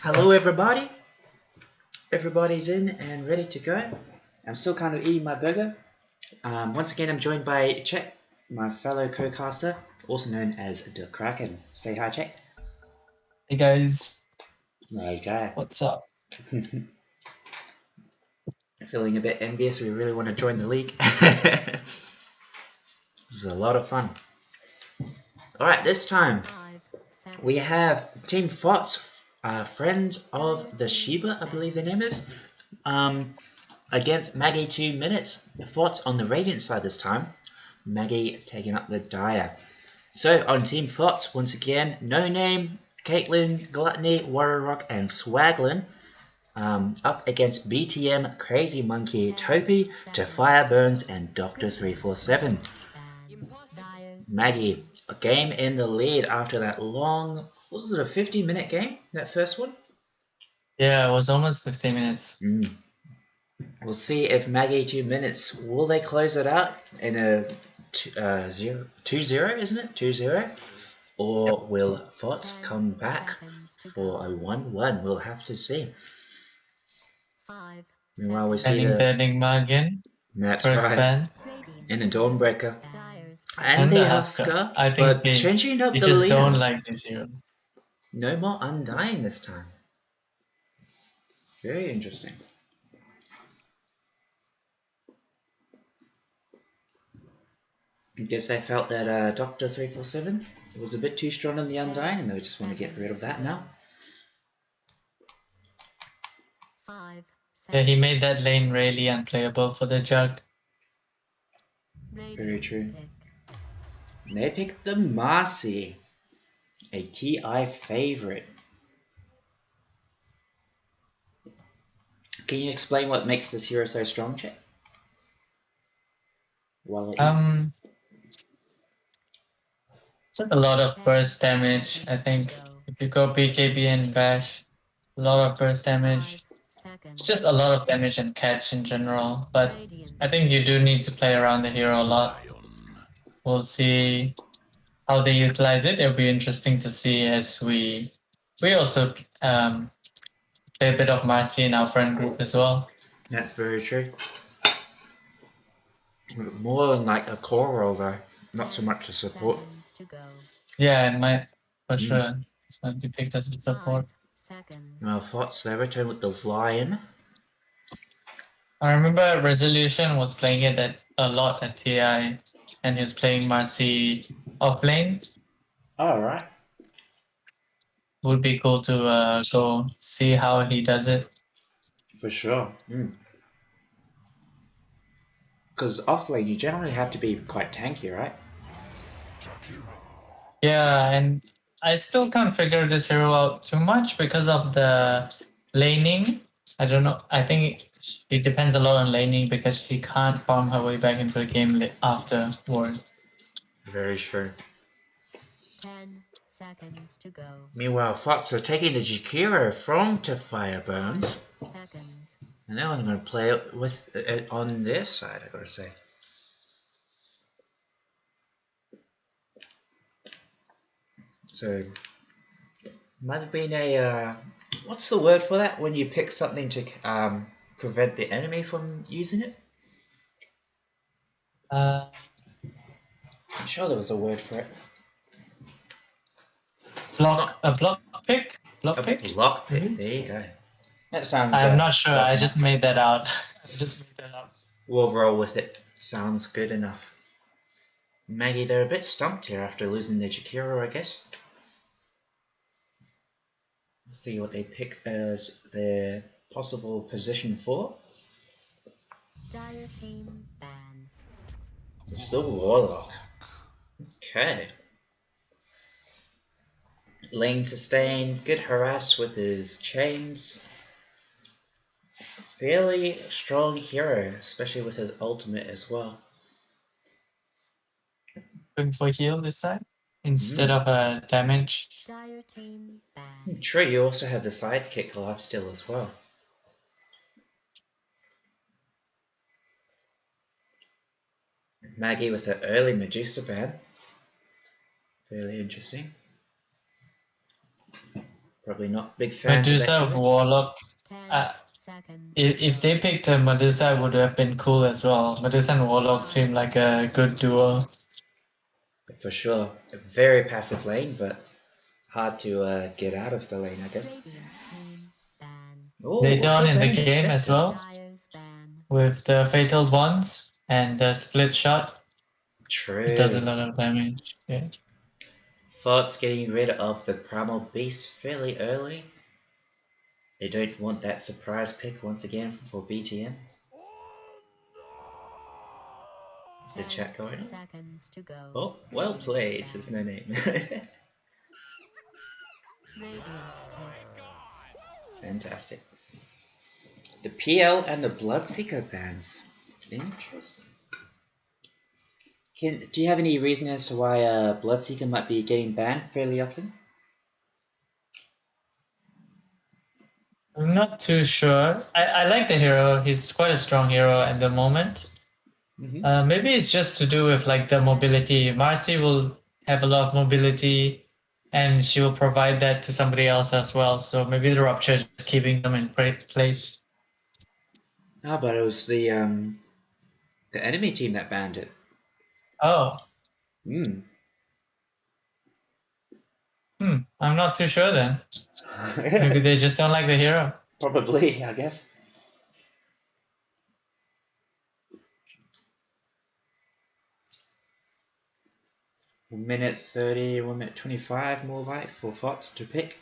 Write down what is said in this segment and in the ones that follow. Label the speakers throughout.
Speaker 1: Hello everybody. Everybody's in and ready to go. I'm still kind of eating my burger. Once again, I'm joined by Chet, my fellow co-caster, also known as the Kraken. Say hi, Chet.
Speaker 2: Hey guys,
Speaker 1: Okay.
Speaker 2: what's up?
Speaker 1: Feeling a bit envious. We really want to join the league. This is a lot of fun. Alright, this time we have Team FotS, Friends of the Shiba, I believe their name is, against Maggie2Minutes. FotS on the Radiant side this time. Maggie taking up the Dire. So on Team FotS, once again, No Name, Caitlyn, Gluttony, Warrior Rock, and Swaglin. Up against BTM, Crazy Monkey, Topi, Fire Burns, and Dr. 347. Maggie, a game in the lead after that long, was it a 50-minute game, that first one?
Speaker 2: Yeah, it was almost 15 minutes.
Speaker 1: We'll see if Maggie2Minutes, will they close it out in a 2-0, isn't it? 2-0? Or will FotS come back for a 1-1? We'll have to see. Meanwhile, we see
Speaker 2: Banning the Enigma again.
Speaker 1: That's
Speaker 2: First
Speaker 1: right.
Speaker 2: ban.
Speaker 1: And the Dawnbreaker. And the Husker.
Speaker 2: I think
Speaker 1: but changing up
Speaker 2: they
Speaker 1: the
Speaker 2: just
Speaker 1: leader.
Speaker 2: don't like these heroes.
Speaker 1: No more Undying this time. Very interesting. I guess they felt that Dr. 347 was a bit too strong on the Undying and they just want to get rid of that now.
Speaker 2: Yeah, he made that lane really unplayable for the Jug.
Speaker 1: Very true. They picked the Marcy, a TI favorite. Can you explain what makes this hero so strong, Chet?
Speaker 2: Just a lot of burst damage. I think if you go BKB and bash, a lot of burst damage. It's just a lot of damage and catch in general, but I think you do need to play around the hero a lot. We'll see how they utilize it. It'll be interesting to see as we also play a bit of Marcy in our friend group as well.
Speaker 1: That's very true. More than like a core role though, not so much a support.
Speaker 2: Yeah, it might, for sure. This might be picked as a support.
Speaker 1: Well, FotS, they return with the Lion.
Speaker 2: I remember Resolution was playing it a lot at TI, and he was playing Marcy off lane.
Speaker 1: Alright.
Speaker 2: Would be cool to go see how he does it.
Speaker 1: For sure. Because off lane, you generally have to be quite tanky, right?
Speaker 2: Yeah, and I still can't figure this hero out too much because of the laning. I don't know. I think it depends a lot on laning because she can't farm her way back into the game afterwards.
Speaker 1: Very true.
Speaker 3: 10 seconds to go.
Speaker 1: Meanwhile, FotS are taking the Jakiro from Fire Burns. And now I'm going to play it with it on their side, I gotta say. So, might have been a, what's the word for that? When you pick something to prevent the enemy from using it? I'm sure there was a word for it.
Speaker 2: Block pick? Block pick?
Speaker 1: Block pick, there you go. That sounds...
Speaker 2: I'm not sure, I just made that out.
Speaker 1: We'll roll with it. Sounds good enough. Maggie, they're a bit stumped here after losing their Jakiro, I guess. Let's see what they pick as their possible position 4.
Speaker 3: Dire team ban.
Speaker 1: It's still Warlock. Okay. Lane sustain, good harass with his chains. Fairly strong hero, especially with his ultimate as well.
Speaker 2: Going for heal this time instead of damage.
Speaker 3: Dire team ban.
Speaker 1: True, you also have the sidekick lifesteal as well. Maggie with her early Medusa ban. Fairly interesting. Probably not big fan to
Speaker 2: Medusa
Speaker 1: that
Speaker 2: of
Speaker 1: hero.
Speaker 2: Warlock.
Speaker 3: 10
Speaker 2: Uh,
Speaker 3: seconds.
Speaker 2: if they picked a Medusa, it would have been cool as well. Medusa and Warlock seem like a good duo.
Speaker 1: For sure. A very passive lane, but hard to get out of the lane, I guess.
Speaker 3: Radiant team ban.
Speaker 1: Oh,
Speaker 2: Later
Speaker 1: also
Speaker 2: on in the
Speaker 1: banned
Speaker 2: game as
Speaker 1: Spectre.
Speaker 2: well,
Speaker 3: Dyer's ban.
Speaker 2: with the Fatal Bonds and the Split Shot, it does a
Speaker 1: True.
Speaker 2: lot of damage. Yeah.
Speaker 1: FotS getting rid of the Primal Beast fairly early. They don't want that surprise pick once again for BTM. Is the
Speaker 3: 10
Speaker 1: chat going on?
Speaker 3: seconds to go.
Speaker 1: Oh, well
Speaker 3: Radiant's
Speaker 1: played,
Speaker 3: ban.
Speaker 1: says no name.
Speaker 3: Radiant's pick.
Speaker 1: Fantastic. The PL and the Bloodseeker bans. Interesting. Do you have any reason as to why Bloodseeker might be getting banned fairly often?
Speaker 2: I'm not too sure. I like the hero. He's quite a strong hero at the moment. Maybe it's just to do with like the mobility. Marcy will have a lot of mobility, and she will provide that to somebody else as well. So maybe the rupture is just keeping them in place.
Speaker 1: No, but it was the enemy team that banned it.
Speaker 2: Oh. I'm not too sure then. Maybe they just don't like the hero.
Speaker 1: Probably, I guess. Minute 30, 1 minute 25 more light for FotS to pick.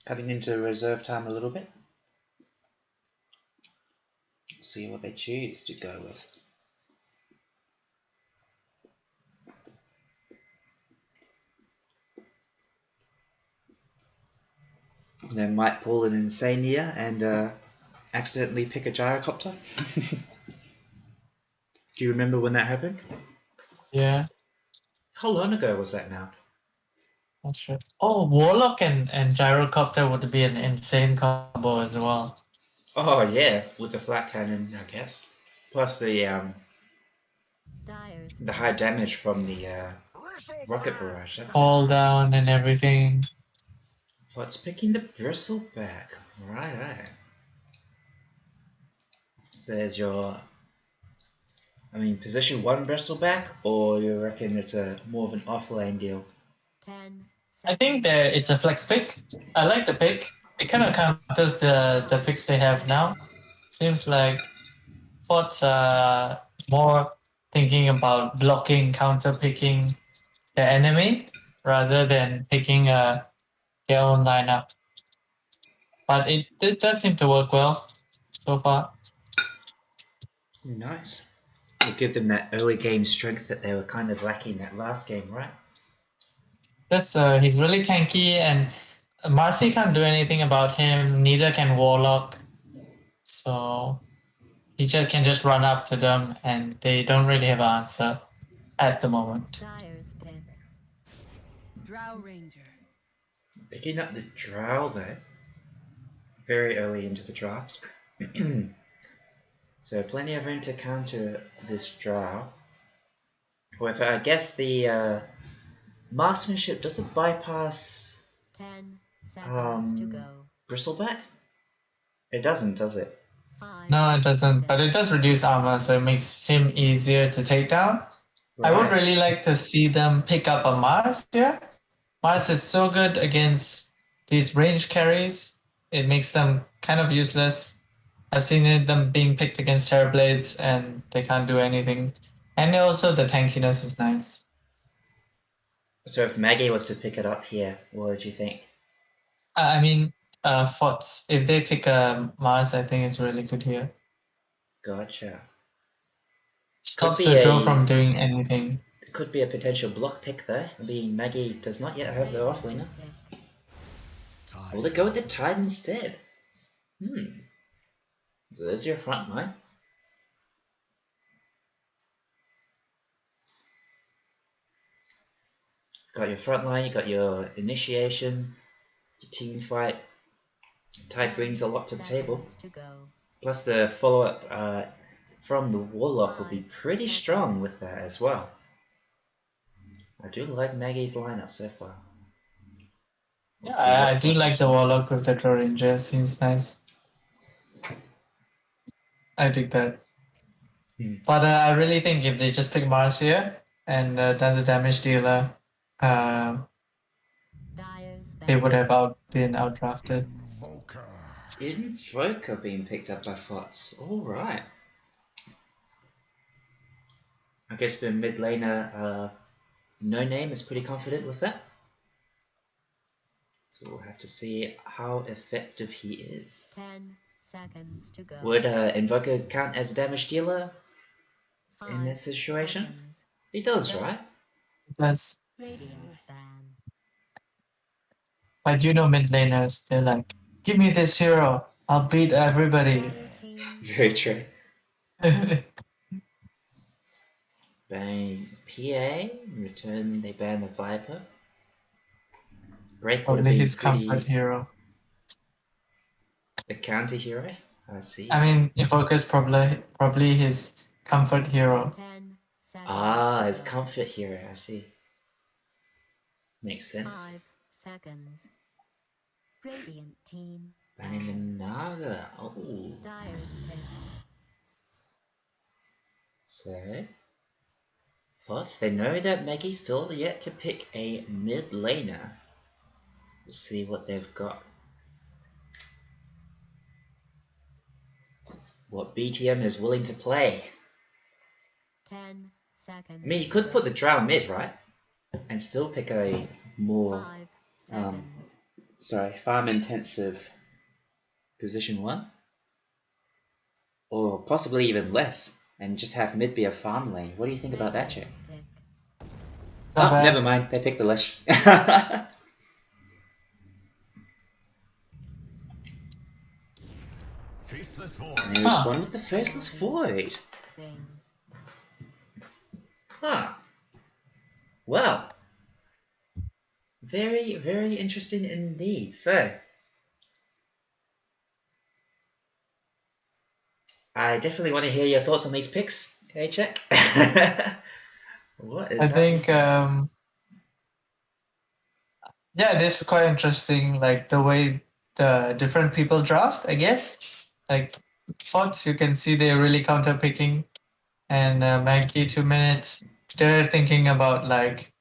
Speaker 1: Cutting into reserve time a little bit. See what they choose to go with. They might pull an Insania and accidentally pick a gyrocopter. Do you remember when that happened?
Speaker 2: Yeah.
Speaker 1: How long ago was that now?
Speaker 2: Not sure. Oh, Warlock and Gyrocopter would be an insane combo as well.
Speaker 1: Oh yeah, with the flat cannon, I guess. Plus the high damage from the rocket barrage. That's
Speaker 2: Fall down and everything.
Speaker 1: FotS picking the bristleback. Right. So there's your, position 1 bristleback, or you reckon it's a more of an off-lane deal?
Speaker 3: 10
Speaker 2: I think that it's a flex pick. I like the pick. It kind of counters the picks they have now. Seems like FotS are more thinking about blocking, counter picking the enemy rather than picking their own lineup. But it does seem to work well so far.
Speaker 1: Nice. Will give them that early game strength that they were kind of lacking that last game, right?
Speaker 2: Yes, he's really tanky, and Marcy can't do anything about him. Neither can Warlock. So he can just run up to them, and they don't really have an answer at the moment.
Speaker 3: Dyer's pick.
Speaker 4: Drow Ranger.
Speaker 1: Picking up the Drow there. Very early into the draft. So plenty of room to counter this Drow. However, I guess the marksmanship doesn't bypass
Speaker 3: 10 seconds to go.
Speaker 1: bristleback? It doesn't, does it?
Speaker 3: 5
Speaker 2: No, it doesn't, but it does reduce armor, so it makes him easier to take down.
Speaker 1: Right.
Speaker 2: I would really like to see them pick up a Mars here. Mars is so good against these range carries. It makes them kind of useless. I've seen them being picked against Terrorblades, and they can't do anything. And also the tankiness is nice.
Speaker 1: So if Maggie was to pick it up here, what would you think?
Speaker 2: FotS. If they pick a Mars, I think it's really good here.
Speaker 1: Gotcha.
Speaker 2: Stops
Speaker 1: be
Speaker 2: the Drow
Speaker 1: a-
Speaker 2: from doing anything.
Speaker 1: It could be a potential block pick there. Maggie does not yet have the offlaner. Will they go with the Tide instead? So there's your front line. Got your front line, you got your initiation, your team fight. Tide brings a lot to the table. Plus the follow-up from the Warlock will be pretty strong with that as well. I do like Maggie's lineup so far. We'll
Speaker 2: Yeah,
Speaker 1: see what
Speaker 2: I do
Speaker 1: FotS
Speaker 2: like the
Speaker 1: responds
Speaker 2: Warlock
Speaker 1: with.
Speaker 2: with the Draw Ranger. Seems nice. I dig that.
Speaker 1: Hmm.
Speaker 2: But I really think if they just pick Mars here and done the damage dealer, uh,
Speaker 3: Dyer's
Speaker 2: they would
Speaker 3: back.
Speaker 2: have been outdrafted.
Speaker 1: Invoker being picked up by FotS. Alright. I guess the mid laner, No Name, is pretty confident with that. So we'll have to see how effective he is.
Speaker 3: 10 seconds to go.
Speaker 1: Would Invoker count as a damage dealer in
Speaker 3: 5
Speaker 1: this situation?
Speaker 3: seconds.
Speaker 1: He does, right?
Speaker 2: Plus,
Speaker 3: Radiance ban.
Speaker 2: but you know mid laners, they're like, give me this hero, I'll beat everybody.
Speaker 3: Dire team
Speaker 1: Very
Speaker 3: ban.
Speaker 1: true. Ban PA, in return they ban the Viper. Break would have
Speaker 2: Probably
Speaker 1: been
Speaker 2: his comfort
Speaker 1: pretty...
Speaker 2: hero.
Speaker 1: The counter hero? I see.
Speaker 2: I mean, Invoker's probably his comfort hero.
Speaker 3: 10 seconds.
Speaker 1: Ah,
Speaker 3: to
Speaker 1: his
Speaker 3: go.
Speaker 1: comfort hero, I see. Makes sense.
Speaker 3: 5 seconds. Radiant team
Speaker 1: Banning the
Speaker 3: ban.
Speaker 1: Naga. Oh.
Speaker 3: Dyer's pick.
Speaker 1: So, FotS, they know that Maggie's still yet to pick a mid laner. We'll see what they've got. What BTM is willing to play.
Speaker 3: 10 seconds.
Speaker 1: I mean, you
Speaker 3: to
Speaker 1: could
Speaker 3: go.
Speaker 1: put the Drow mid, right? And still pick a more,
Speaker 3: 5 seconds.
Speaker 1: farm intensive position 1. Or possibly even less. And just have mid be a farm lane. What do you think about that, Jay?
Speaker 3: Radiant's pick.
Speaker 2: Not
Speaker 1: Oh,
Speaker 2: bad.
Speaker 1: never mind. They picked the Lesh.
Speaker 5: Faceless Void.
Speaker 1: And they respond with the Faceless Void.
Speaker 3: Things.
Speaker 1: Huh. Well. Very, very interesting indeed. So, I definitely want to hear your thoughts on these picks, hey check. What is
Speaker 2: I think,
Speaker 1: happening?
Speaker 2: yeah, this is quite interesting. Like the way the different people draft, I guess. Like FotS, you can see they're really counter picking, and Maggie2Minutes, they're thinking about like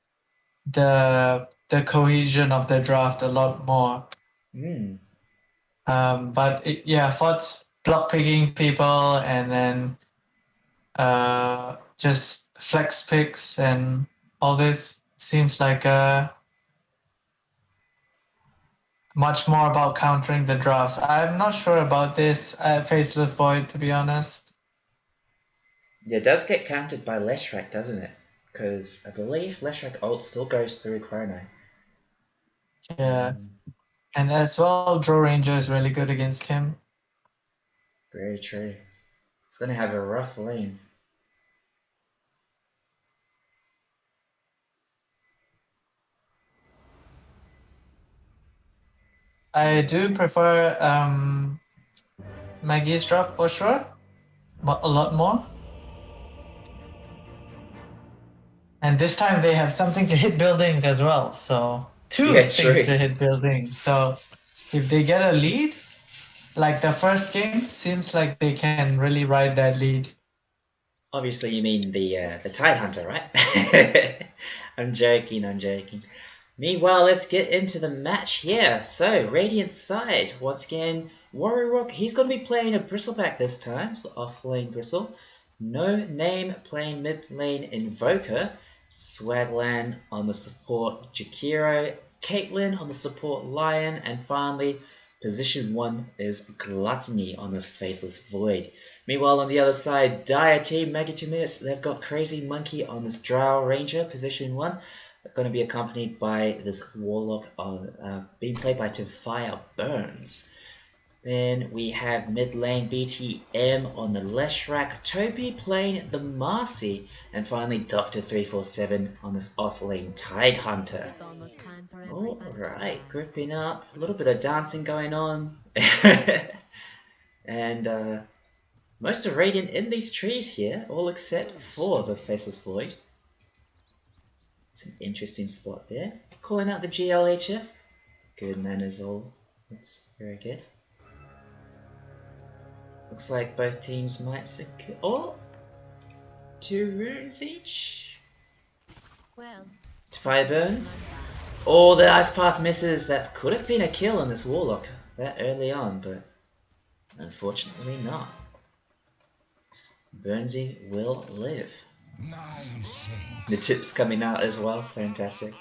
Speaker 2: the cohesion of the draft a lot more.
Speaker 1: Hmm.
Speaker 2: But yeah, FotS block picking people and then just flex picks and all this seems like much more about countering the drafts. I'm not sure about this Faceless Void, to be honest.
Speaker 1: Yeah, it does get countered by Leshrac, doesn't it? Because I believe Leshrac ult still goes through Chrono.
Speaker 2: Yeah. And as well, Draw Ranger is really good against him.
Speaker 1: Very true. It's gonna have a rough lane.
Speaker 2: I do prefer Maggie's draft for sure, a lot more. And this time they have something to hit buildings as well. So two
Speaker 1: Yeah,
Speaker 2: things
Speaker 1: true.
Speaker 2: to hit buildings. So if they get a lead, like the first game, seems like they can really ride that lead.
Speaker 1: Obviously, you mean the Tide Hunter, right? I'm joking, I'm joking. Meanwhile, let's get into the match here. So, Radiant side, once again, Warrior Rock, he's going to be playing a Bristleback this time, so off-lane Bristle. No Name playing mid-lane Invoker. Swagland on the support Jakiro. Caitlyn on the support Lion. And finally, position 1 is Gluttony on this Faceless Void. Meanwhile, on the other side, Dire team, Maggie2Minutes, they've got Crazy Monkey on this Drow Ranger, position 1. Going to be accompanied by this Warlock on being played by Fire Burns. Then we have mid lane BTM on the Leshrac, Toby playing the Marcy, and finally Dr. 347 on this off lane Tide Hunter.
Speaker 3: It's almost time for everybody to
Speaker 1: Alright,
Speaker 3: die.
Speaker 1: gripping up, a little bit of dancing going on. And most of Radiant in these trees here, all except for the Faceless Void. It's an interesting spot there. Calling out the GLHF. Good manners all. That's very good. Looks like both teams might secure... Oh! 2 runes each.
Speaker 3: Well,
Speaker 1: To fire burns. Oh, the ice path misses. That could have been a kill on this warlock that early on, but unfortunately not. Burnsy will live. The tips coming out as well, fantastic.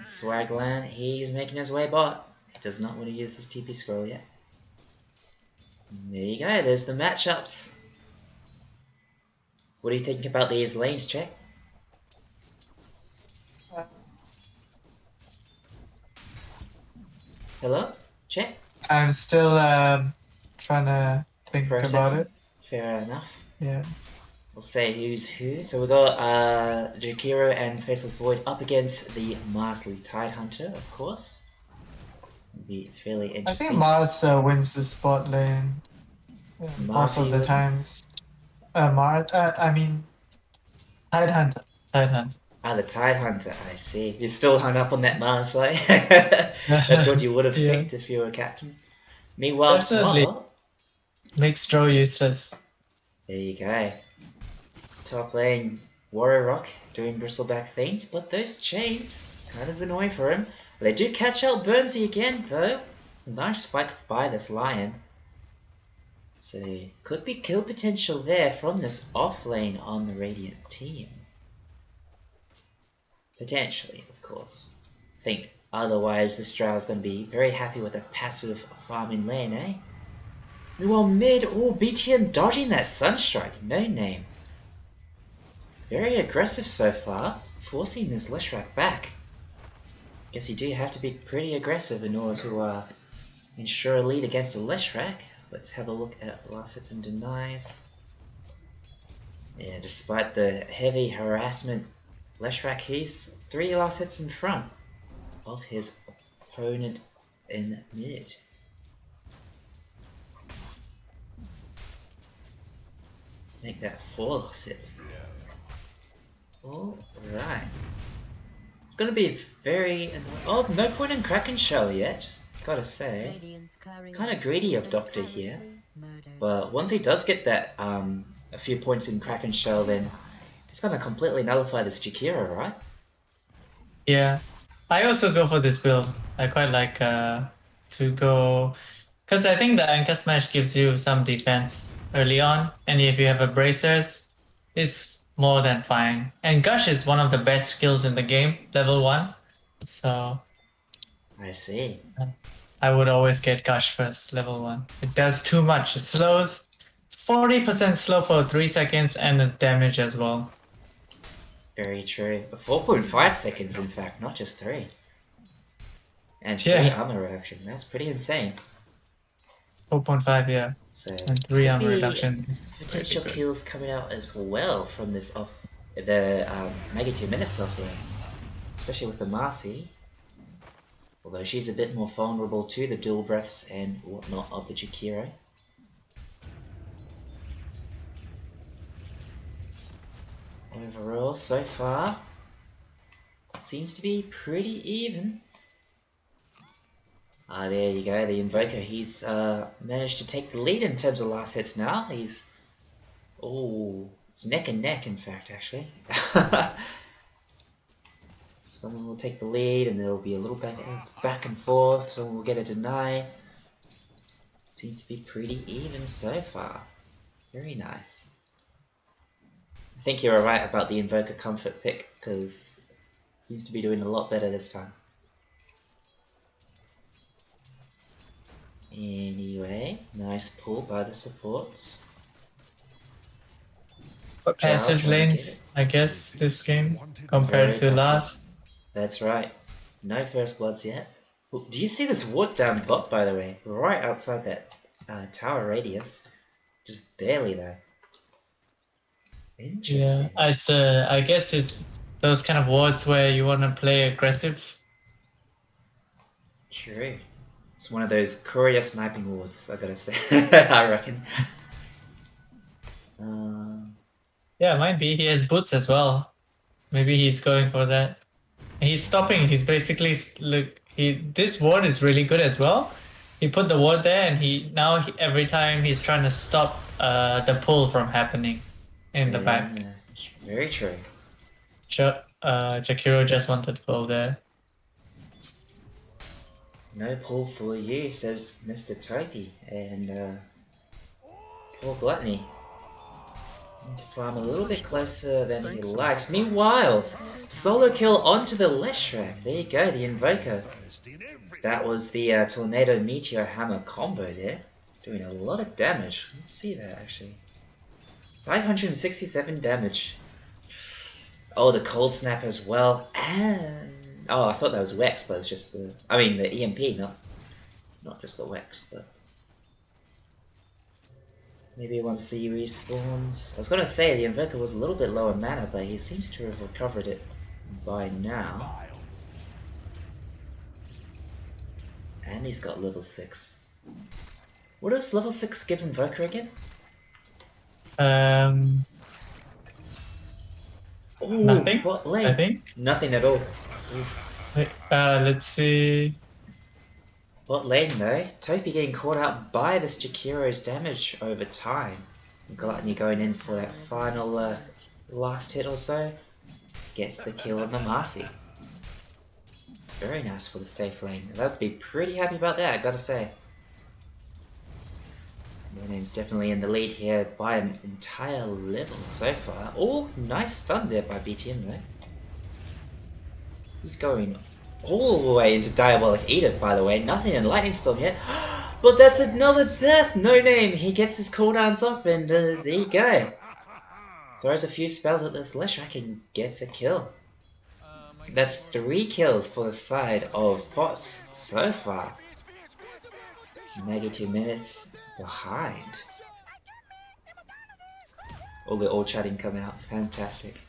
Speaker 1: Swagland, he's making his way bot. He does not want to use this TP scroll yet. There you go, there's the matchups. What do you think about these lanes, Check? Hello? Check?
Speaker 2: I'm still trying to think about
Speaker 1: Processing.
Speaker 2: it.
Speaker 1: Fair enough.
Speaker 2: Yeah.
Speaker 1: We'll say who's who. So we got Jakiro and Faceless Void up against the Marsly Tidehunter, of course. It'll be fairly
Speaker 2: I
Speaker 1: interesting.
Speaker 2: think Mars wins the spot lane most of the
Speaker 1: wins?
Speaker 2: times. Mars, I mean, Tidehunter. Tidehunter.
Speaker 1: Ah, the Tidehunter, I see. You're still hung up on that Marsly. That's what you would have
Speaker 2: Yeah.
Speaker 1: picked if you were captain. Meanwhile,
Speaker 2: Definitely.
Speaker 1: tomorrow...
Speaker 2: Makes draw useless.
Speaker 1: There you go. Top lane, Warrior Rock doing bristleback things, but those chains kind of annoying for him. They do catch out Burnsy again, though. Nice spike by this Lion. So could be kill potential there from this off lane on the Radiant team. Potentially, of course. Think otherwise this Drow is going to be very happy with a passive farming lane, eh? Meanwhile mid, oh BTM dodging that Sunstrike, no name. Very aggressive so far, forcing this Leshrac back. Guess you do have to be pretty aggressive in order to ensure a lead against the Leshrac. Let's have a look at the last hits and denies. Yeah, despite the heavy harassment, Leshrac, he's 3 last hits in front of his opponent in mid. Make that 4 last hits. Alright. It's gonna be very annoying. Oh, no point in Kraken Shell yet, just gotta say. Kinda greedy of Doctor here. But once he does get that, a few points in Kraken Shell, then it's gonna completely nullify this Jakiro, right?
Speaker 2: Yeah. I also go for this build. I quite like to go... Because I think the Anchor Smash gives you some defense early on. And if you have a Bracers, it's more than fine. And Gush is one of the best skills in the game, level 1. So
Speaker 1: I see.
Speaker 2: I would always get Gush first, level 1. It does too much. It slows 40% slow for 3 seconds and the damage as well.
Speaker 1: Very true. 4.5 seconds in fact, not just 3. And 3
Speaker 2: Yeah.
Speaker 1: armor reduction. That's pretty insane.
Speaker 2: 4.5, yeah.
Speaker 1: So
Speaker 2: And 3
Speaker 1: could
Speaker 2: armor
Speaker 1: be
Speaker 2: reduction is
Speaker 1: potential
Speaker 2: pretty good.
Speaker 1: kills coming out as well from this off the Maggie2Minutes off here. Especially with the Marcy. Although she's a bit more vulnerable to the dual breaths and whatnot of the Jakiro. Overall, so far, seems to be pretty even. Ah, there you go, the Invoker, he's managed to take the lead in terms of last hits now. He's... Oh, it's neck and neck in fact, actually. Someone will take the lead and there'll be a little back and forth, someone will get a deny. Seems to be pretty even so far. Very nice. I think you're right about the Invoker comfort pick, because it seems to be doing a lot better this time. Anyway, nice pull by the supports.
Speaker 2: But
Speaker 1: Drow
Speaker 2: passive
Speaker 1: trying to get
Speaker 2: lanes,
Speaker 1: it.
Speaker 2: I guess, this game, compared
Speaker 1: Very
Speaker 2: to
Speaker 1: passive.
Speaker 2: last.
Speaker 1: That's right. No first bloods yet. Ooh, do you see this ward down bot, by the way? Right outside that tower radius. Just barely there. Interesting.
Speaker 2: Yeah, it's I guess it's those kind of wards where you want to play aggressive.
Speaker 1: True. It's one of those courier sniping wards, I gotta say. I reckon.
Speaker 2: Yeah, might be. He has boots as well. Maybe he's going for that. He's stopping. He's basically look. This ward is really good as well. He put the ward there, and every time he's trying to stop the pull from happening in the back.
Speaker 1: Very true.
Speaker 2: Jakiro just wanted to pull there.
Speaker 1: No pull for you, says Mr. Topi, and poor Gluttony. Need to farm a little bit closer than he likes. Meanwhile, solo kill onto the Leshrac. There you go, the Invoker. That was the Tornado Meteor Hammer combo there. Doing a lot of damage. Let's see that actually. 567 damage. Oh, the Cold Snap as well. And oh, I thought that was Wex, but it's just the EMP, not just the Wex, but maybe once he respawns. I was gonna say the Invoker was a little bit lower mana, but he seems to have recovered it by now. And he's got level 6. What does level 6 give Invoker again?
Speaker 2: Nothing.
Speaker 1: What lane?
Speaker 2: I think
Speaker 1: Nothing at all.
Speaker 2: Wait, let's see.
Speaker 1: What lane though? Topi getting caught out by this Jakiro's damage over time. Gluttony going in for that final last hit or so. Gets the kill on the Marcy. Very nice for the safe lane. I'd be pretty happy about that, I gotta say. No Name's definitely in the lead here by an entire level so far. Oh, nice stun there by BTM though. He's going all the way into Diabolic Edict, by the way. Nothing in Lightning Storm yet. But that's another death! No Name! He gets his cooldowns off and there you go. Throws a few spells at this Leshrac and gets a kill. That's 3 kills for the side of FotS so far. Maggie2Minutes behind. All the all chatting come out. Fantastic.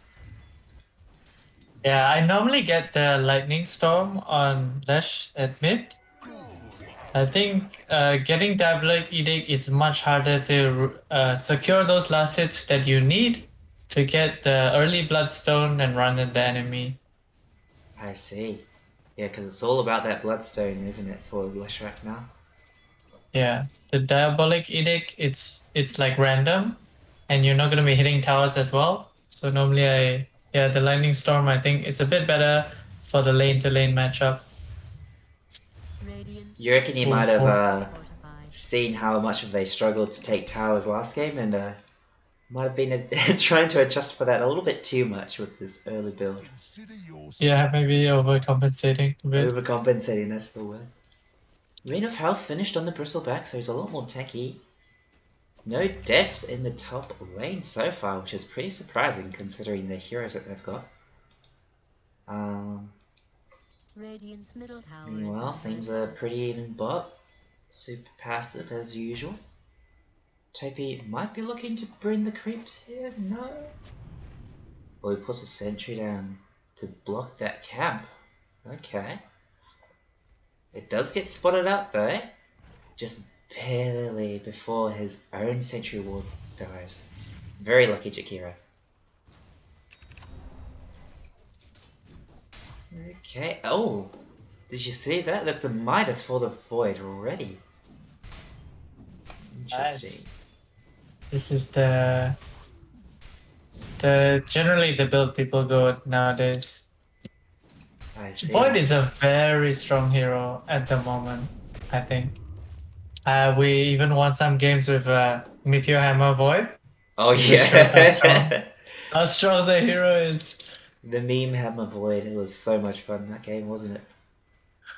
Speaker 2: Yeah, I normally get the Lightning Storm on Lesh at mid. I think getting Diabolic Edict is much harder to secure those last hits that you need to get the early Bloodstone and run at the enemy.
Speaker 1: I see. Yeah, because it's all about that Bloodstone, isn't it, for Leshrac now?
Speaker 2: Yeah, the Diabolic Edict, it's like random, and you're not going to be hitting towers as well. So normally the Lightning Storm, I think it's a bit better for the lane-to-lane matchup.
Speaker 1: You reckon he might have seen how much of they struggled to take towers last game and might have been trying to adjust for that a little bit too much with this early build.
Speaker 2: Yeah, maybe overcompensating a bit.
Speaker 1: Overcompensating, that's the word. Rain of Health finished on the Bristleback, so he's a lot more tanky. No deaths in the top lane so far, which is pretty surprising considering the heroes that they've got. Meanwhile, things are pretty even bot. Super passive as usual. Topi might be looking to bring the creeps here, no? Well, he puts a sentry down to block that camp. Okay. It does get spotted out though, just barely before his own sentry ward dies. Very lucky Jakiro. Okay, oh! Did you see that? That's a Midas for the Void already. Interesting.
Speaker 2: Nice. This is the generally the build people go nowadays.
Speaker 1: I see.
Speaker 2: Void is a very strong hero at the moment, I think. We even won some games with Meteor Hammer Void.
Speaker 1: Oh yeah.
Speaker 2: How strong the hero is.
Speaker 1: The meme Hammer Void, it was so much fun that game, wasn't it?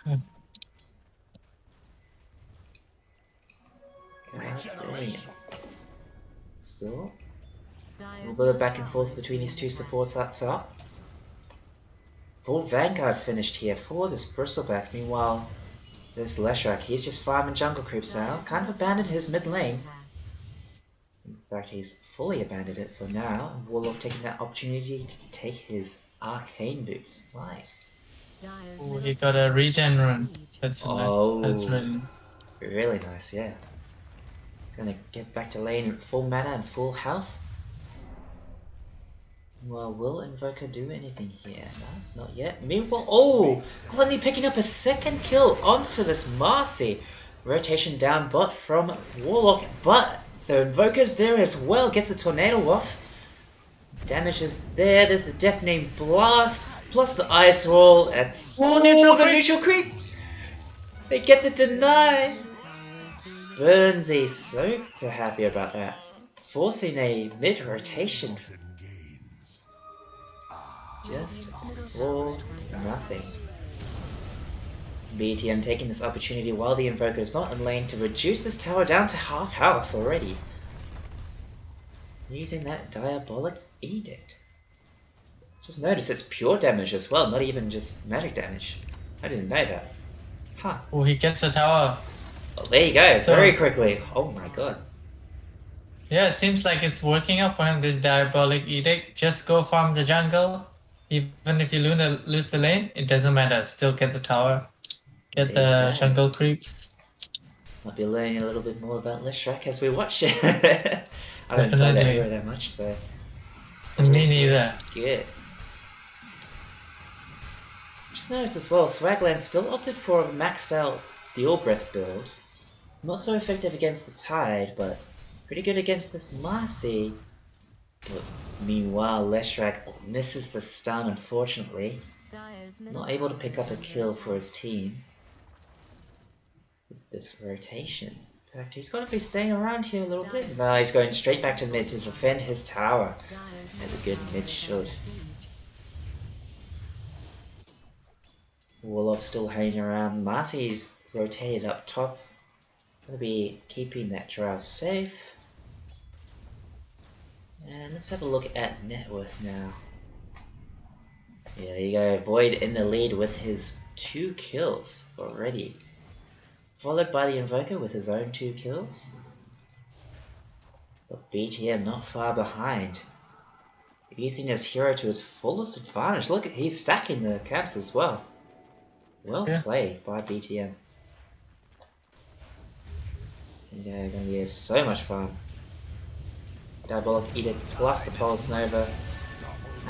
Speaker 1: God damn. Still, a little bit of back and forth between these two supports up top. Full Vanguard finished here for this Bristleback. Meanwhile, this Leshrac, he's just farming jungle creeps now. Kind of abandoned his mid lane. In fact, he's fully abandoned it for now. Warlock taking that opportunity to take his arcane boots. Nice.
Speaker 2: Oh, he got a regen rune. That's really
Speaker 1: really nice, yeah. He's gonna get back to lane at full mana and full health. Well, will Invoker do anything here? No, not yet. Meanwhile, oh! Gluttony picking up a second kill onto this Marcy. Rotation down bot from Warlock, but the Invoker's there as well. Gets the Tornado off. Damage is there. There's the Deafening Blast, plus the Ice Wall. That's the neutral creep. They get the deny. Burnsy super happy about that. Forcing a mid-rotation. Just for nothing. BTM taking this opportunity while the Invoker is not in lane to reduce this tower down to half health already. Using that Diabolic Edict. Just notice it's pure damage as well, not even just magic damage. I didn't know that. Huh.
Speaker 2: Oh, he gets the tower.
Speaker 1: Well, there you go,
Speaker 2: So-
Speaker 1: very quickly. Oh my god.
Speaker 2: Yeah, it seems like it's working out for him, this Diabolic Edict. Just go farm the jungle. Even if you lose the lane, it doesn't matter. Still get the tower. Get the
Speaker 1: Yeah.
Speaker 2: jungle creeps.
Speaker 1: I'll be learning a little bit more about Leshrac as we watch it. I don't play that
Speaker 2: Definitely.
Speaker 1: hero that much, so...
Speaker 2: Me neither.
Speaker 1: Good. Just noticed as well, Swagland still opted for a maxed out Deal Breath build. Not so effective against the Tide, but pretty good against this Marcy. But meanwhile, Leshrac misses the stun, unfortunately. Not able to pick up a kill for his team with this rotation. In fact, he's got to be staying around here a little bit. No, he's going straight back to mid to defend his tower, as a good mid should. Warlock still hanging around. Marcy's rotated up top. Gonna be keeping that Drow safe. And let's have a look at net worth now. Yeah, there you go. Void in the lead with his 2 kills already. Followed by the Invoker with his own 2 kills. But BTM not far behind. Using his hero to his fullest advantage. Look, he's stacking the camps as well. Well played by BTM. Yeah, gonna be so much fun. Diabolic Edict plus the Pulse Nova.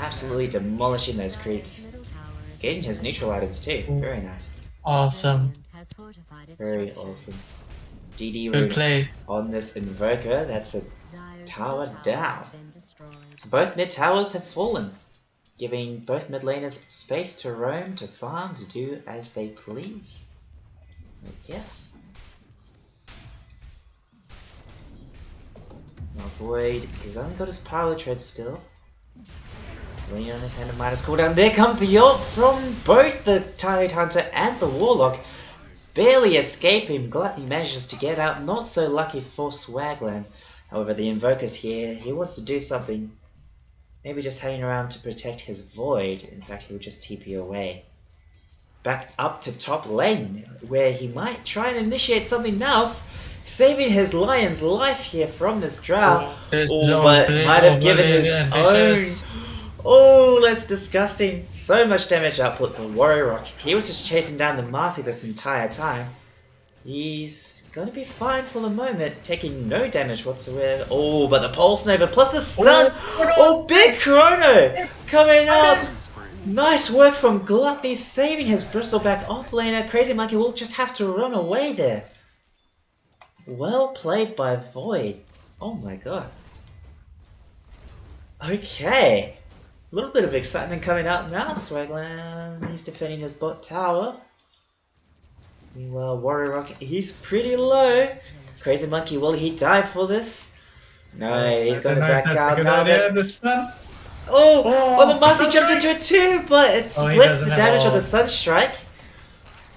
Speaker 1: Absolutely demolishing those creeps. Getting his neutral items too. Very nice.
Speaker 2: Awesome.
Speaker 1: Very awesome. DD
Speaker 2: Good
Speaker 1: room
Speaker 2: play.
Speaker 1: on this Invoker. That's a tower down. Both mid towers have fallen, giving both mid laners space to roam, to farm, to do as they please. I guess. Now Void, he's only got his power tread still. Leaning on his hand of minus cooldown. There comes the ult from both the Tide Hunter and the Warlock. Barely escaping. Gluttony manages to get out. Not so lucky for Swagland. However, the Invoker's here. He wants to do something. Maybe just hanging around to protect his Void. In fact, he'll just TP away. Back up to top lane, where he might try and initiate something else. Saving his Lion's life here from this Drow. Oh, but might have given his own. Oh, that's disgusting. So much damage output for Warrior Rock. He was just chasing down the Marcy this entire time. He's gonna be fine for the moment, taking no damage whatsoever. Oh, but the Pulse Nova plus the stun. Oh, big Chrono coming up. Nice work from Gluttony, saving his Bristleback offlaner. Crazy Monkey will just have to run away there. Well played by Void. Oh my god. Okay. A little bit of excitement coming out now. Swagland, he's defending his bot tower. Meanwhile, Warrior Rock, he's pretty low. Crazy Monkey, will he die for this? No, he's going to back out now. Oh, the Marcy jumped into it too, but it splits the damage of the Sunstrike.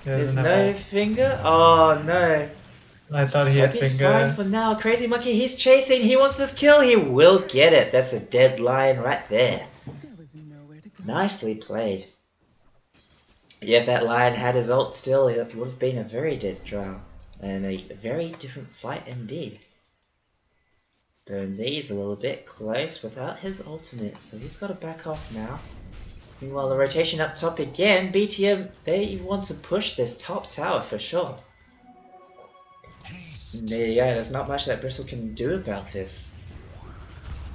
Speaker 1: There's no finger. Oh no.
Speaker 2: I thought he had
Speaker 1: He's
Speaker 2: finger.
Speaker 1: fine for now. Crazy Monkey, he's chasing. He wants this kill. He will get it. That's a dead lion right there. Nicely played. Yeah, if that lion had his ult still, it would have been a very dead Drow. And a very different fight indeed. Burnsy is a little bit close without his ultimate, so he's got to back off now. Meanwhile, the rotation up top again. BTM, they want to push this top tower for sure. And there you go, there's not much that Bristle can do about this.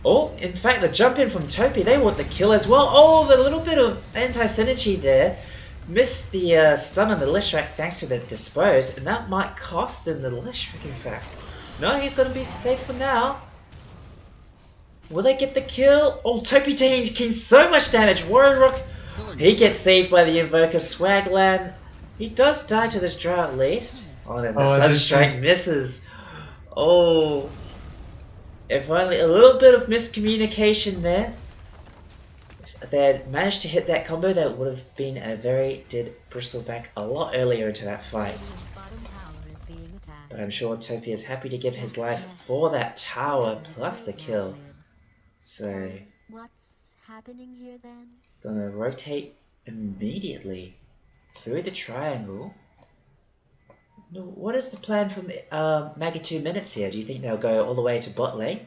Speaker 1: Oh, in fact, the jump in from Topi, they want the kill as well. Oh, the little bit of anti-synergy there. Missed the stun on the Leshrac thanks to the dispose, and that might cost them the Leshrac in fact. No, he's going to be safe for now. Will they get the kill? Oh, Topi taking so much damage. Warrock, he gets saved by the Invoker. Swagland, he does die to this Drow at least. Oh, then the Sunstrike misses. Oh, if only a little bit of miscommunication there. If they had managed to hit that combo, that would have been a very dead Bristleback a lot earlier into that fight. But I'm sure Topi is happy to give his life for that tower plus the kill. So,
Speaker 3: What's happening here then?
Speaker 1: gonna rotate immediately through the triangle. What is the plan from Maggie2Minutes here? Do you think they'll go all the way to bot lane?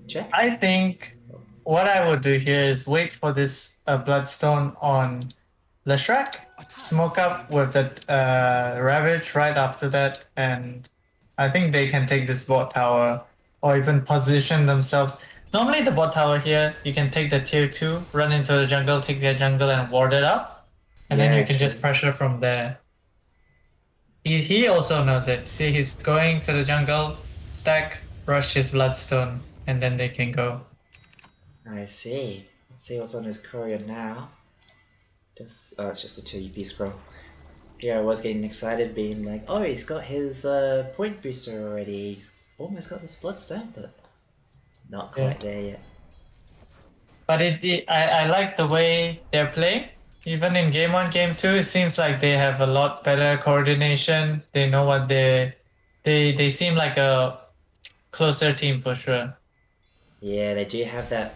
Speaker 1: Check.
Speaker 2: I think what I would do here is wait for this Bloodstone on Leshrac, smoke up with the Ravage right after that, and I think they can take this bot tower or even position themselves. Normally the bot tower here, you can take the tier 2, run into the jungle, take their jungle and ward it up, and then you can just pressure from there. He also knows it. See, he's going to the jungle, stack, rush his Bloodstone, and then they can go.
Speaker 1: I see. Let's see what's on his courier now. It's just a 2 UP scroll. Here I was getting excited, being like, oh, he's got his point booster already. He's almost got this Bloodstone, but not quite there yet.
Speaker 2: But I like the way they're playing. Even in game 1, game 2, it seems like they have a lot better coordination. They know what they seem like a closer team for sure.
Speaker 1: Yeah, they do have that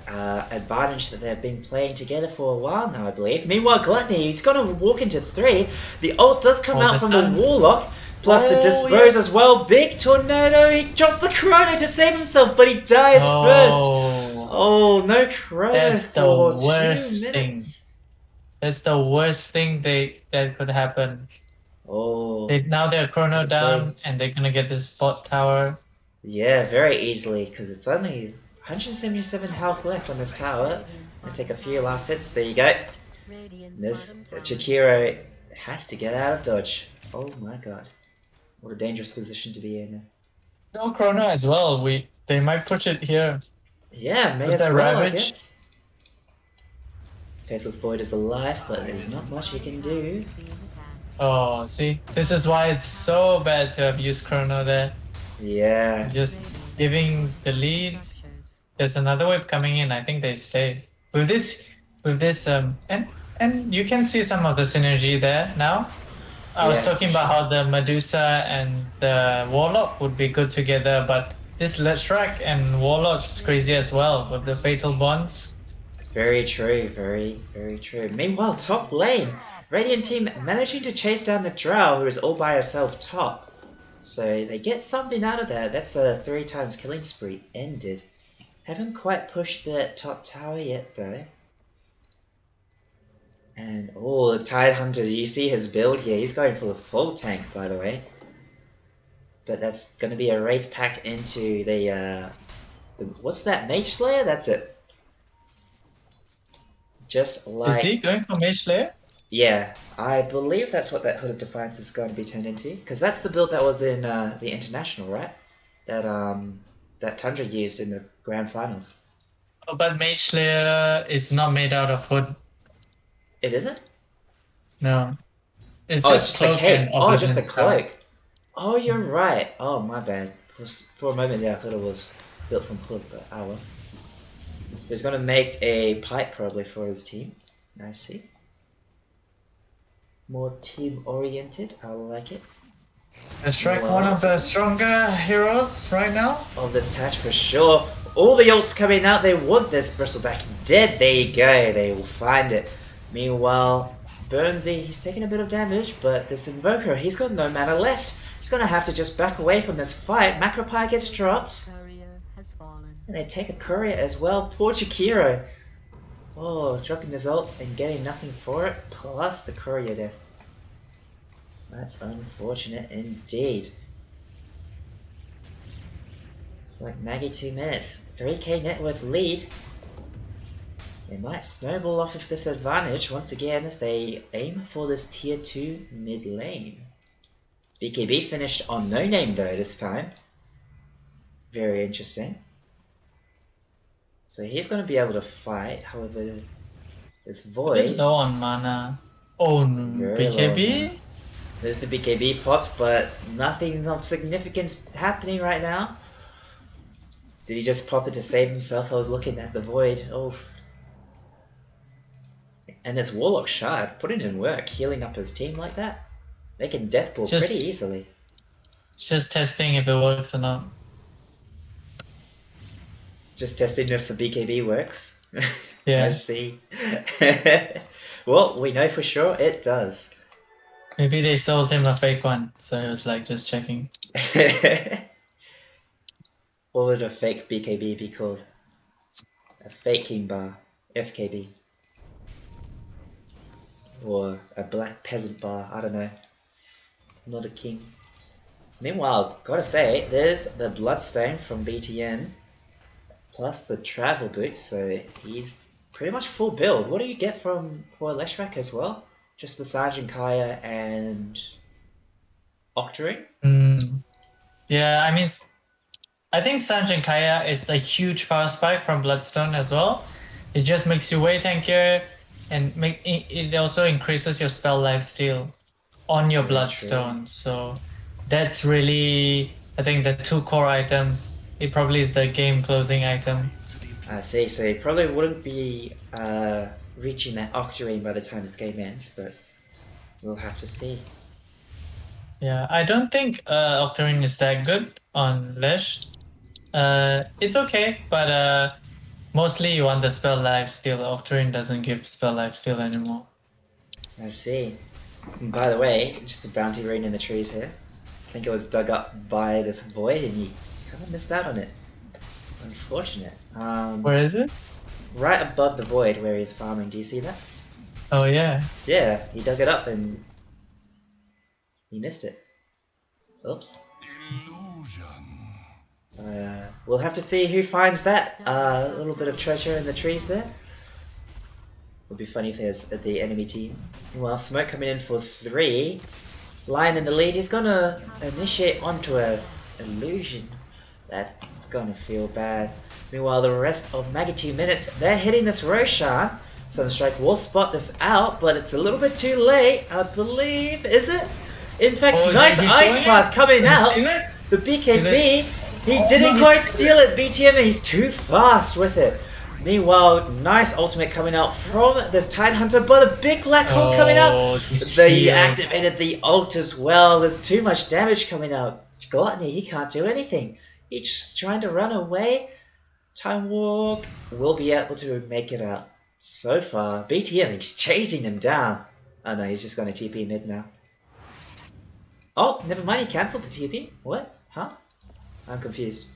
Speaker 1: advantage that they've been playing together for a while now, I believe. Meanwhile, Gluttony, he's going to walk into 3. The ult does come out from the Warlock, plus the Dispose as well. Big Tornado, he drops the Chrono to save himself, but he dies first. Oh, no Chrono.
Speaker 2: That's the
Speaker 1: for
Speaker 2: worst
Speaker 1: 2
Speaker 2: thing.
Speaker 1: minutes.
Speaker 2: That's the worst thing that could happen.
Speaker 1: Oh.
Speaker 2: Now they're Chrono down, and they're going to get this bot tower.
Speaker 1: Yeah, very easily, because it's only 177 health left on this tower. And take a few last hits. There you go. This Chikiro has to get out of dodge. Oh my god. What a dangerous position to be in.
Speaker 2: No Chrono as well. They might push it here.
Speaker 1: Yeah, may
Speaker 2: With
Speaker 1: as
Speaker 2: the
Speaker 1: well, I
Speaker 2: Ravage.
Speaker 1: guess. Faceless Void is alive, but there's not much he can do.
Speaker 2: Oh, see? This is why it's so bad to have used Chrono there.
Speaker 1: Yeah.
Speaker 2: Just giving the lead. There's another wave coming in. I think they stay. With this and you can see some of the synergy there now. I was talking about how the Medusa and the Warlock would be good together, but this Leshrac and Warlock is crazy as well with the fatal bonds.
Speaker 1: Very true, very, very true. Meanwhile, top lane, Radiant team managing to chase down the Drow, who is all by herself top. So they get something out of that. That's a 3 times killing spree ended. Haven't quite pushed the top tower yet though. And oh, the Tide Hunter, you see his build here. He's going for the full tank, by the way. But that's going to be a Wraith packed into the what's that, Mage Slayer? That's it. Just like...
Speaker 2: Is he going for Mage Slayer?
Speaker 1: Yeah, I believe that's what that Hood of Defiance is going to be turned into. Because that's the build that was in the International, right? That Tundra used in the Grand Finals.
Speaker 2: Oh, but Mage Slayer is not made out of Hood.
Speaker 1: It isn't?
Speaker 2: No. It's
Speaker 1: Oh,
Speaker 2: just
Speaker 1: it's just the
Speaker 2: cloak
Speaker 1: cape.
Speaker 2: and
Speaker 1: Oh, just the
Speaker 2: stuff.
Speaker 1: cloak. Oh, you're right. Oh, my bad. For a moment there, I thought it was built from Hood, but oh well. So he's going to make a pipe probably for his team. I see. More team-oriented. I like it.
Speaker 2: Leshrac, one of the stronger heroes right now.
Speaker 1: Of this patch for sure. All the ults coming out. They want this Bristleback dead. There you go. They will find it. Meanwhile, Burnsy, he's taking a bit of damage, but this Invoker, he's got no mana left. He's going to have to just back away from this fight. Macropie gets dropped. And they take a courier as well. Poor Chikiro. Oh, dropping his ult and getting nothing for it, plus the courier death. That's unfortunate indeed. It's like Maggie2Minutes, 3k net worth lead. They might snowball off of this advantage once again as they aim for this tier 2 mid lane. BKB finished on no name though this time. Very interesting. So he's going to be able to fight, however, this Void...
Speaker 2: Low on mana. Oh no,
Speaker 1: Very low on
Speaker 2: BKB?
Speaker 1: mana. There's the BKB popped, but nothing of significance happening right now. Did he just pop it to save himself? I was looking at the Void. Oh. And this Warlock Shard, putting in work, healing up his team like that. They can deathball pretty easily.
Speaker 2: Just testing if it works or not.
Speaker 1: Just testing if the BKB works.
Speaker 2: Yeah.
Speaker 1: I see. Well, we know for sure it does.
Speaker 2: Maybe they sold him a fake one, so he was like just checking.
Speaker 1: What would a fake BKB be called? A fake king bar. FKB. Or a black peasant bar, I don't know. Not a king. Meanwhile, gotta say, there's the bloodstain from BTN. Plus the travel boots, so he's pretty much full build. What do you get for Leshrac as well? Just the Sergeant Kaya and Octarine?
Speaker 2: Yeah, I mean, I think Sergeant Kaya is the huge power spike from Bloodstone as well. It just makes you way tankier, and it also increases your spell lifesteal on your Bloodstone. So that's really, I think, the two core items. It probably is the game closing item.
Speaker 1: I see, so he probably wouldn't be reaching that Octarine by the time this game ends, but we'll have to see.
Speaker 2: Yeah, I don't think Octarine is that good on Lesh. It's okay, but mostly you want the spell lifesteal. Octarine doesn't give spell lifesteal anymore.
Speaker 1: I see. And by the way, just a bounty rain in the trees here. I think it was dug up by this Void and he kind of missed out on it. Unfortunate.
Speaker 2: Where is it?
Speaker 1: Right above the Void where he's farming, do you see that?
Speaker 2: Oh yeah.
Speaker 1: Yeah, he dug it up and he missed it. Oops. We'll have to see who finds that little bit of treasure in the trees there. Would be funny if there's the enemy team. Meanwhile, Smoke coming in for 3. Lion in the lead. He's gonna initiate onto a illusion. That's gonna feel bad. Meanwhile, the rest of Maggie2Minutes, they're hitting this Roshan. Sunstrike will spot this out, but it's a little bit too late, I believe. Is it? In fact, nice Ice Path coming out. The BKB, he didn't quite steal it. BTM, and he's too fast with it. Meanwhile, nice ultimate coming out from this Tidehunter, but a big black hole coming out. They activated the ult as well. There's too much damage coming out. Gluttony, he can't do anything. He's just trying to run away. Time Walk will be able to make it out. So far, BTM, he's chasing him down. Oh no, he's just going to TP mid now. Oh, never mind, he cancelled the TP. What? Huh? I'm confused.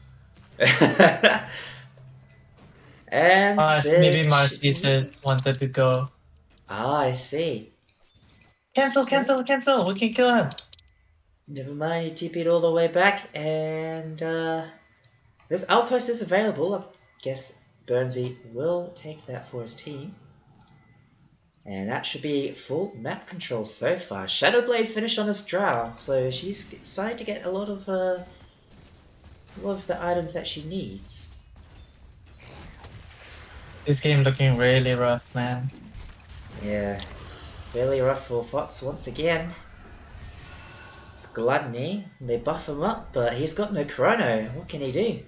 Speaker 1: And
Speaker 2: maybe Marcy wanted to go.
Speaker 1: Ah, I see.
Speaker 2: Cancel! We can kill him.
Speaker 1: Never mind, he TP'd all the way back, and this outpost is available. I guess Burnsy will take that for his team. And that should be full map control so far. Shadowblade finished on this drow, so she's starting to get a lot of the items that she needs.
Speaker 2: This game looking really rough, man.
Speaker 1: Yeah, really rough for FotS once again. It's Gluttony, they buff him up, but he's got no chrono. What can he do?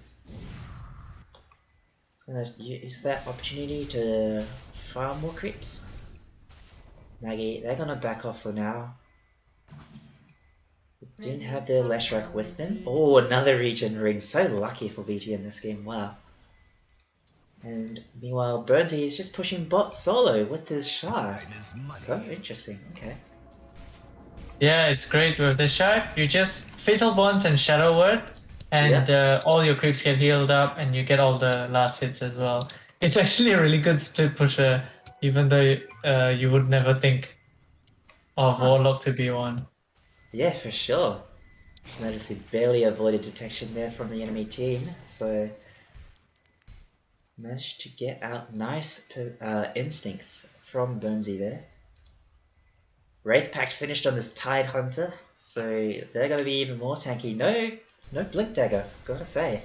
Speaker 1: He's gonna use that opportunity to farm more creeps. Maggie, they're gonna back off for now. Didn't have their Leshrac with them. Oh, another regen ring. So lucky for BT in this game, wow. And meanwhile, Burnsy is just pushing bot solo with his shard. So interesting, okay.
Speaker 2: Yeah, it's great with the shard. You just Fatal Bonds and Shadow Word, and all your creeps get healed up, and you get all the last hits as well. It's actually a really good split pusher, even though you would never think of Warlock to be one.
Speaker 1: Yeah, for sure. Just noticed he barely avoided detection there from the enemy team, so managed to get out nice instincts from Burnsy there. Wraith Pact finished on this Tide Hunter, so they're going to be even more tanky. No Blink Dagger, gotta say.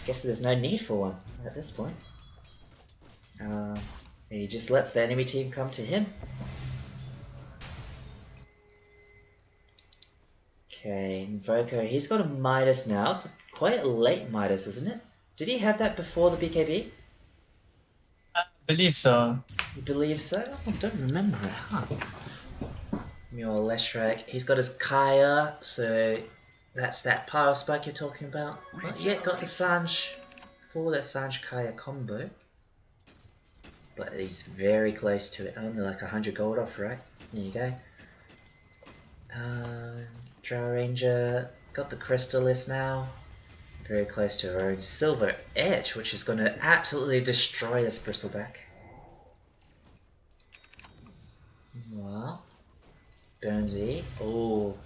Speaker 1: Guess there's no need for one at this point. He just lets the enemy team come to him. Okay, Invoker, he's got a Midas now. It's quite a late Midas, isn't it? Did he have that before the BKB?
Speaker 2: I believe so.
Speaker 1: You believe so? I don't remember it, huh? Mule Leshrac, he's got his Kaya, so that's that Pyro Spike you're talking about. Not yet got the Sanj for that Sanj Kaya combo. But he's very close to it, only like 100 gold off, right? There you go. Drow Ranger, got the Crystallis now. Very close to her own Silver Edge, which is going to absolutely destroy this Bristleback. Well, Burnsy, oh,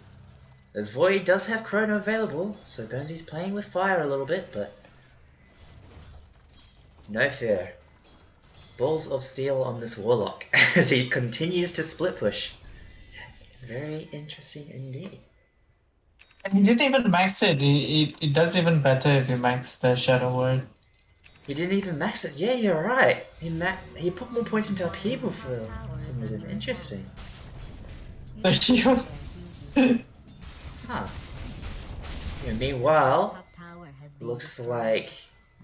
Speaker 1: this Void does have Chrono available, so Burnsy's playing with fire a little bit, but no fear. Balls of Steel on this Warlock as he continues to split push. Very interesting indeed.
Speaker 2: And he didn't even max it. It does even better if you max the Shadow Word.
Speaker 1: He didn't even max it. Yeah, you're right. He put more points into Upheaval for some reason. Interesting.
Speaker 2: Thank you.
Speaker 1: Huh. Yeah, meanwhile, looks like,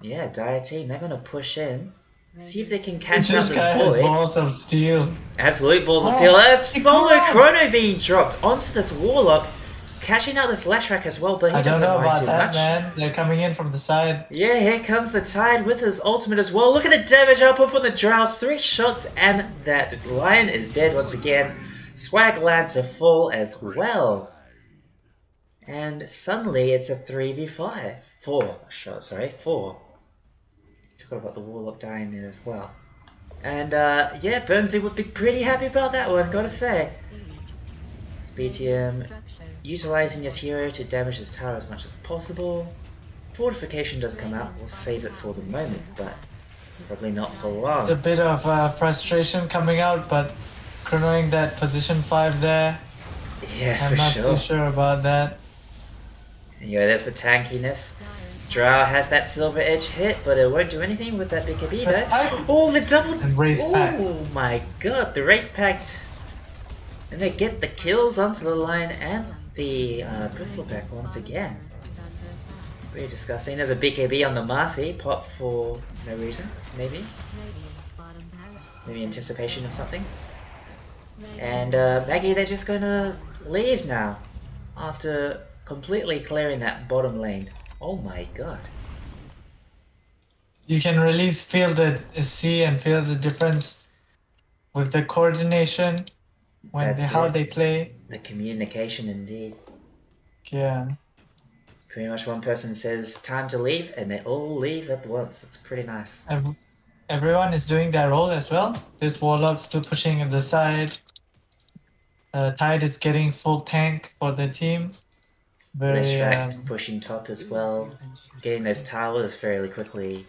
Speaker 1: yeah, Dire Team, they're gonna push in. See if they can catch up
Speaker 2: This
Speaker 1: this
Speaker 2: guy has
Speaker 1: Void.
Speaker 2: balls of steel.
Speaker 1: Absolute balls of steel. Solo Chrono being dropped onto this Warlock. Catching out this Leshrac as well, but he
Speaker 2: I don't
Speaker 1: doesn't
Speaker 2: know
Speaker 1: mind
Speaker 2: about
Speaker 1: too
Speaker 2: that,
Speaker 1: much.
Speaker 2: man. They're coming in from the side.
Speaker 1: Yeah, here comes the Tide with his ultimate as well. Look at the damage output from the Drow. 3 shots and that Lion is dead once again. Swagland to fall as well. And suddenly it's a 3v5. 4 shots, sorry, 4. Forgot about the Warlock dying there as well. And yeah, Burnsy would be pretty happy about that one, gotta say. BTM utilizing his hero to damage his tower as much as possible. Fortification does come out, we'll save it for the moment, but probably not for long.
Speaker 2: It's a bit of frustration coming out, but chronoing that position 5 there.
Speaker 1: Yeah,
Speaker 2: I'm
Speaker 1: for
Speaker 2: not
Speaker 1: sure.
Speaker 2: too sure about that.
Speaker 1: Yeah, there's the tankiness. Drow has that Silver Edge hit, but it won't do anything with that BKB though. Oh, the double!
Speaker 2: And Wraith Pact.
Speaker 1: Oh my god, the Wraith Pact. And they get the kills onto the line and the Bristleback once again. Very disgusting. There's a BKB on the Marcy, pop for no reason, maybe. Maybe anticipation of something. And Maggie, they're just gonna leave now after completely clearing that bottom lane. Oh my god.
Speaker 2: You can really see and feel the difference with the coordination when how they play.
Speaker 1: The communication indeed.
Speaker 2: Yeah.
Speaker 1: Pretty much one person says time to leave and they all leave at once. It's pretty nice.
Speaker 2: Everyone is doing their role as well. This Warlock's still pushing at the side. Tide is getting full tank for the team.
Speaker 1: Leshrac pushing top as well. Getting those towers fairly quickly.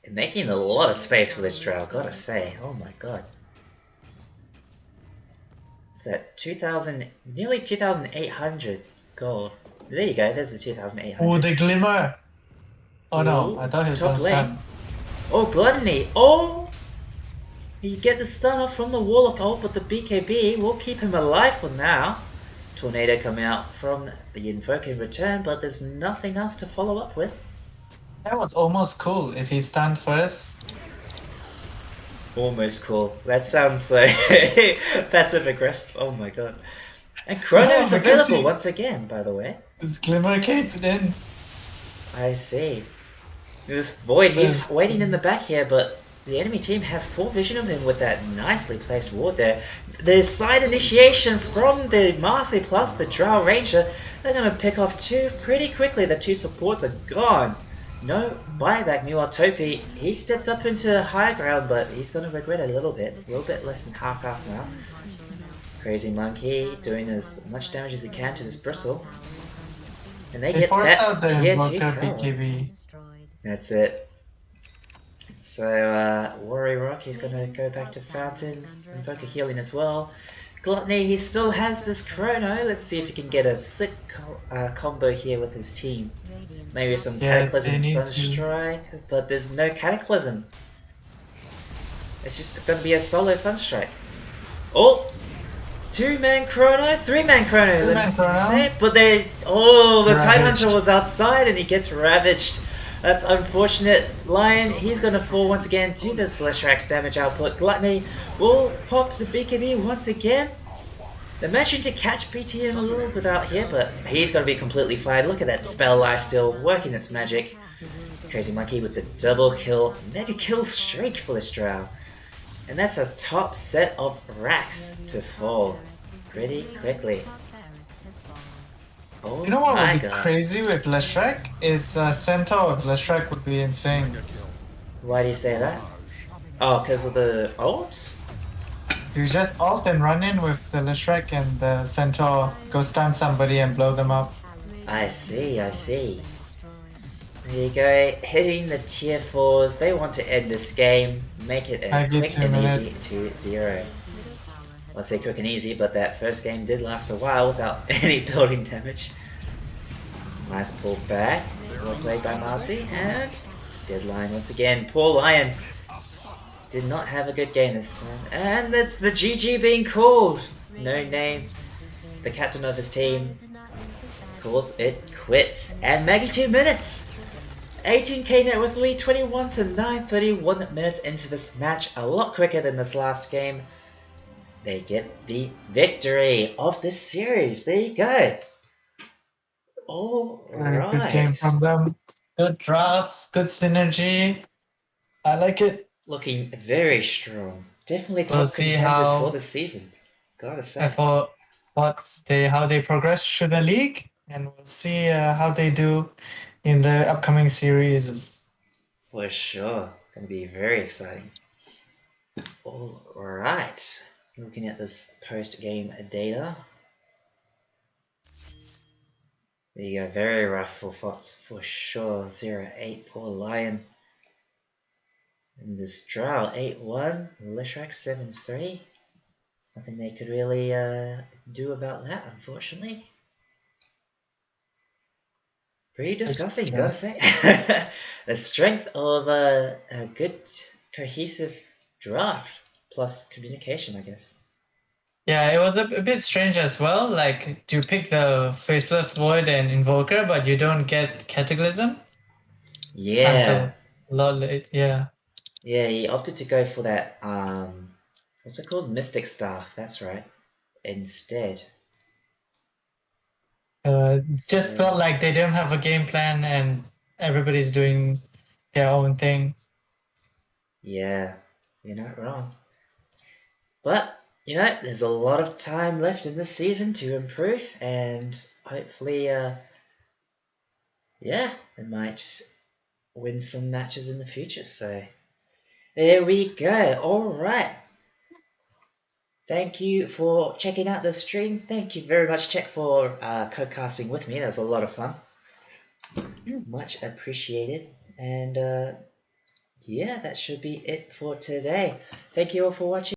Speaker 1: And making a lot of space for this Drow, gotta say. Oh my god. It's that 2,000, nearly 2,800 gold. There you go, there's the 2,800.
Speaker 2: Oh, the Glimmer! Oh no,
Speaker 1: Ooh,
Speaker 2: I thought he was
Speaker 1: top
Speaker 2: on
Speaker 1: lane.
Speaker 2: stun.
Speaker 1: Oh, Gluttony! Oh! You get the stun off from the Warlock ult, but the BKB will keep him alive for now. Tornado coming out from the Invoke in return, but there's nothing else to follow up with.
Speaker 2: That was almost cool if he stunned first.
Speaker 1: Almost cool. That sounds so passive aggressive. Oh my god. And Chrono's
Speaker 2: No, because
Speaker 1: available
Speaker 2: he-
Speaker 1: once again, by the way.
Speaker 2: This Glimmer came in.
Speaker 1: I see. This Void, he's waiting in the back here, but the enemy team has full vision of him with that nicely placed ward there. The side initiation from the Marcy plus the Drow Ranger. They're going to pick off 2 pretty quickly. The 2 supports are gone. No buyback. Meanwhile, Topi, he stepped up into high ground, but he's going to regret it a little bit. A little bit less than half now. Crazy Monkey doing as much damage as he can to this Bristle. And they
Speaker 2: They
Speaker 1: get
Speaker 2: forced
Speaker 1: that
Speaker 2: out the
Speaker 1: tier 2
Speaker 2: Invoker
Speaker 1: tower.
Speaker 2: BKB.
Speaker 1: That's it. So Warrior Rock, he's going to go back to Fountain, Invoker healing as well. Gluttony, he still has this Chrono. Let's see if he can get a sick combo here with his team. Maybe some Cataclysm Sunstrike, but there's no Cataclysm. It's just going to be a solo Sunstrike. Oh! 2-man Chrono, 3-man Chrono.
Speaker 2: 3-man Chrono.
Speaker 1: But they, the
Speaker 2: Ravaged.
Speaker 1: Tidehunter was outside and he gets ravaged. That's unfortunate. Lion, he's going to fall once again to the Celestrak's damage output. Gluttony will pop the BKB once again. They're managing to catch BTM a little bit out here, but he's going to be completely fine. Look at that spell life still working its magic. Crazy Monkey with the double kill, mega kill streak for this Drow. And that's a top set of racks to fall pretty quickly. Oh,
Speaker 2: You know what
Speaker 1: my
Speaker 2: would be
Speaker 1: God.
Speaker 2: crazy with Leshrac is Centaur of Leshrac would be insane.
Speaker 1: Why do you say that? Oh, because of the ult?
Speaker 2: You just ult and run in with the Leshrac and the Centaur, go stun somebody and blow them up.
Speaker 1: I see, I see. There you go, hitting the tier 4s. They want to end this game, make it a quick and easy 2-0. I'll say quick and easy, but that first game did last a while without any building damage. Nice pull back, well played by Marcy, and it's Deadline once again. Poor Lion did not have a good game this time, and that's the GG being called. No name, the captain of his team, calls it quits, and Maggie2Minutes. 18k net worth lead, 21 to 9, 31 minutes into this match, a lot quicker than this last game. They get the victory of this series. There you go. All
Speaker 2: Very good
Speaker 1: right.
Speaker 2: game from them. Good drafts, good synergy. I like it.
Speaker 1: Looking very strong. Definitely top
Speaker 2: We'll see
Speaker 1: contenders
Speaker 2: how-
Speaker 1: for the season. Gotta say.
Speaker 2: For how they progress through the league, and we'll see how they do in the upcoming series.
Speaker 1: For sure. Gonna be very exciting. All right. Looking at this post-game data. There you go. Very rough for FotS for sure. 0-8. Poor Lion. And this Drow 8-1. Leshrac 7-3. Nothing they could really do about that, unfortunately. Pretty disgusting, gotta say. The strength of a good, cohesive draft, plus communication, I guess.
Speaker 2: Yeah, it was a bit strange as well. Like, you pick the Faceless Void and Invoker, but you don't get Cataclysm?
Speaker 1: Yeah.
Speaker 2: A lot late, yeah.
Speaker 1: Yeah, he opted to go for that, what's it called? Mystic Staff, that's right. Instead.
Speaker 2: Just felt like they don't have a game plan and everybody's doing their own thing.
Speaker 1: Yeah, you're not wrong. But, you know, there's a lot of time left in this season to improve, and hopefully, yeah, they might win some matches in the future, so there we go. Alright. Thank you for checking out the stream. Thank you very much, Check, for co-casting with me. That was a lot of fun. Much appreciated. And yeah, that should be it for today. Thank you all for watching.